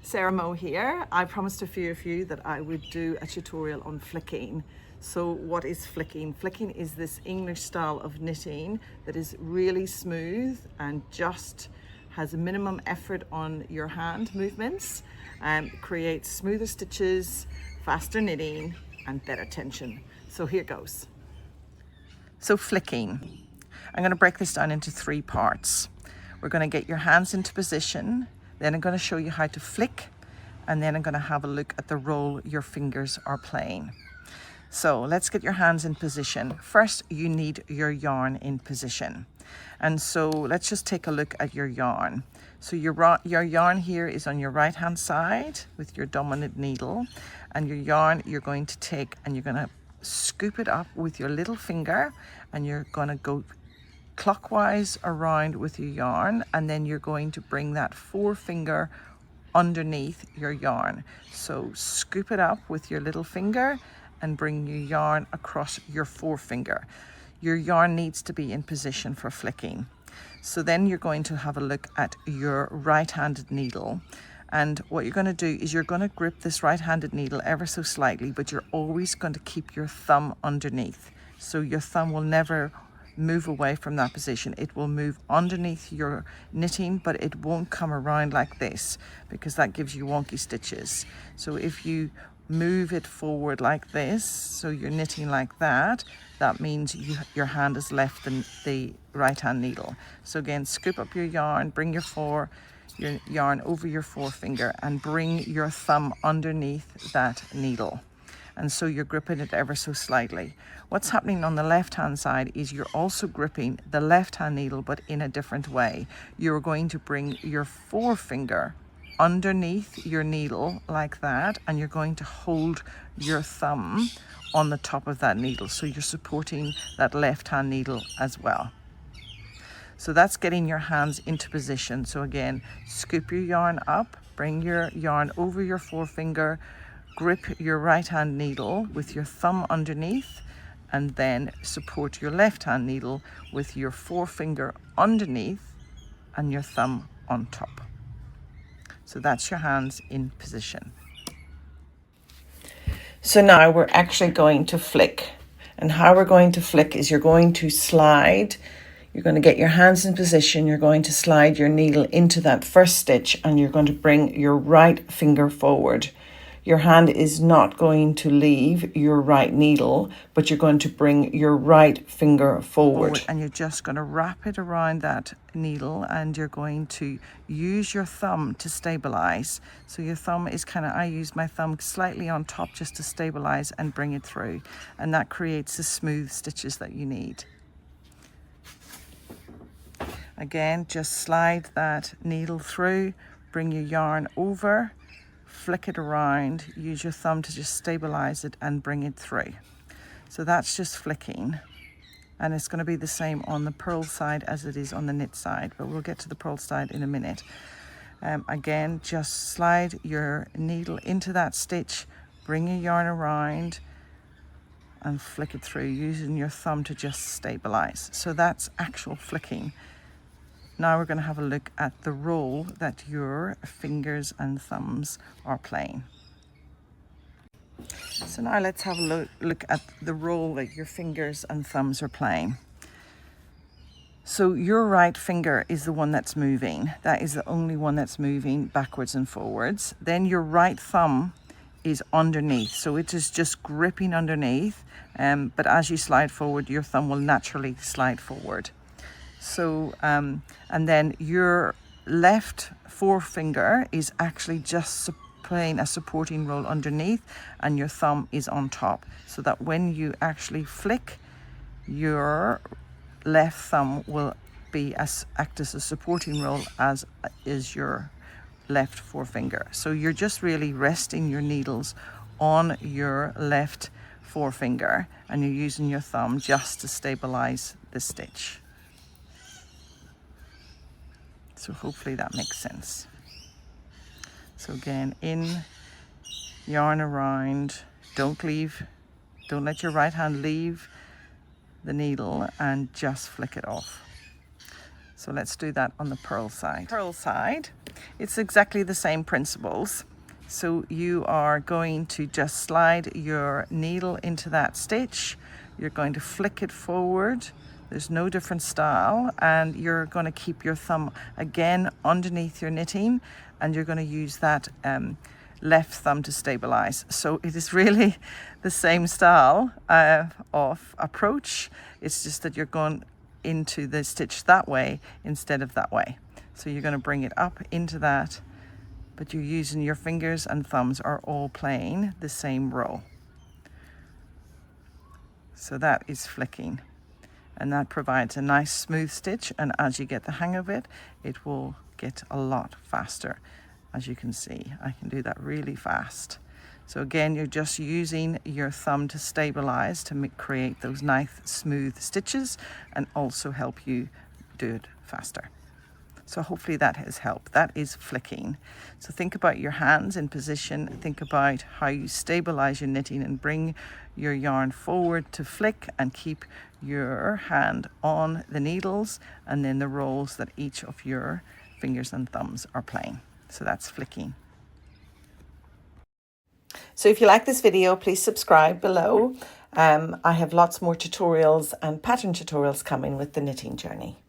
Sarah Mo here. I promised a few of you that I would do a tutorial on flicking. So what is flicking? Flicking is this English style of knitting that is really smooth and just has a minimum effort on your hand movements, creates smoother stitches, faster knitting and better tension. So here goes. So flicking. I'm going to break this down into 3 parts. We're going to get your hands into position, then I'm going to show you how to flick, and then I'm going to have a look at the role your fingers are playing. So let's get your hands in position. First, you need your yarn in position. And so let's just take a look at your yarn. So your yarn here is on your right hand side with your dominant needle, and your yarn you're going to take and you're going to scoop it up with your little finger, and you're going to go clockwise around with your yarn, and then you're going to bring that forefinger underneath your yarn. So scoop it up with your little finger and bring your yarn across your forefinger. Your yarn needs to be in position for flicking. So then you're going to have a look at your right-handed needle, and what you're going to do is you're going to grip this right-handed needle ever so slightly, but you're always going to keep your thumb underneath. So your thumb will never move away from that position. It will move underneath your knitting, but it won't come around like this because that gives you wonky stitches. So if you move it forward like this, so you're knitting like that, that means your hand has left the right hand needle. So again, scoop up your yarn, bring your yarn over your forefinger and bring your thumb underneath that needle. And so you're gripping it ever so slightly. What's happening on the left hand side is you're also gripping the left hand needle, but in a different way. You're going to bring your forefinger underneath your needle like that, and you're going to hold your thumb on the top of that needle. So you're supporting that left hand needle as well. So that's getting your hands into position. So again, scoop your yarn up, bring your yarn over your forefinger, grip your right hand needle with your thumb underneath, and then support your left hand needle with your forefinger underneath and your thumb on top. So that's your hands in position. So now we're actually going to flick. And how we're going to flick is you're going to slide. You're going to get your hands in position. You're going to slide your needle into that first stitch, and you're going to bring your right finger forward. Your hand is not going to leave your right needle, but you're going to bring your right finger forward. And you're just going to wrap it around that needle, and you're going to use your thumb to stabilize. So your thumb is I use my thumb slightly on top just to stabilize and bring it through. And that creates the smooth stitches that you need. Again, just slide that needle through, bring your yarn over, flick it around, use your thumb to just stabilize it and bring it through. So that's just flicking, and it's going to be the same on the purl side as it is on the knit side, but we'll get to the purl side in a minute. Again, just slide your needle into that stitch, bring your yarn around and flick it through using your thumb to just stabilize. So that's actual flicking. Now we're going to have a look at the role that your fingers and thumbs are playing. So now let's have a look at the role that your fingers and thumbs are playing. So your right finger is the one that's moving. That is the only one that's moving backwards and forwards. Then your right thumb is underneath. So it is just gripping underneath. But as you slide forward, your thumb will naturally slide forward. So, and then your left forefinger is actually just playing a supporting role underneath, and your thumb is on top. So that when you actually flick, your left thumb will act as a supporting role as is your left forefinger. So you're just really resting your needles on your left forefinger, and you're using your thumb just to stabilize the stitch. So hopefully that makes sense. So again, in, yarn around, don't let your right hand leave the needle, and just flick it off. So let's do that on the purl side. Purl side, it's exactly the same principles. So you are going to just slide your needle into that stitch. You're going to flick it forward. There's no different style, and you're going to keep your thumb again underneath your knitting, and you're going to use that left thumb to stabilize. So it is really the same style of approach. It's just that you're going into the stitch that way instead of that way. So you're going to bring it up into that, but you're using your fingers and thumbs are all playing the same role. So that is flicking, and that provides a nice smooth stitch, and as you get the hang of it, it will get a lot faster. As you can see, I can do that really fast. So again, you're just using your thumb to stabilize, to create those nice smooth stitches and also help you do it faster. So hopefully that has helped. That is flicking. So think about your hands in position. Think about how you stabilize your knitting and bring your yarn forward to flick, and keep your hand on the needles and then the rolls that each of your fingers and thumbs are playing. So that's flicking. So if you like this video, please subscribe below. I have lots more tutorials and pattern tutorials coming with the knitting journey.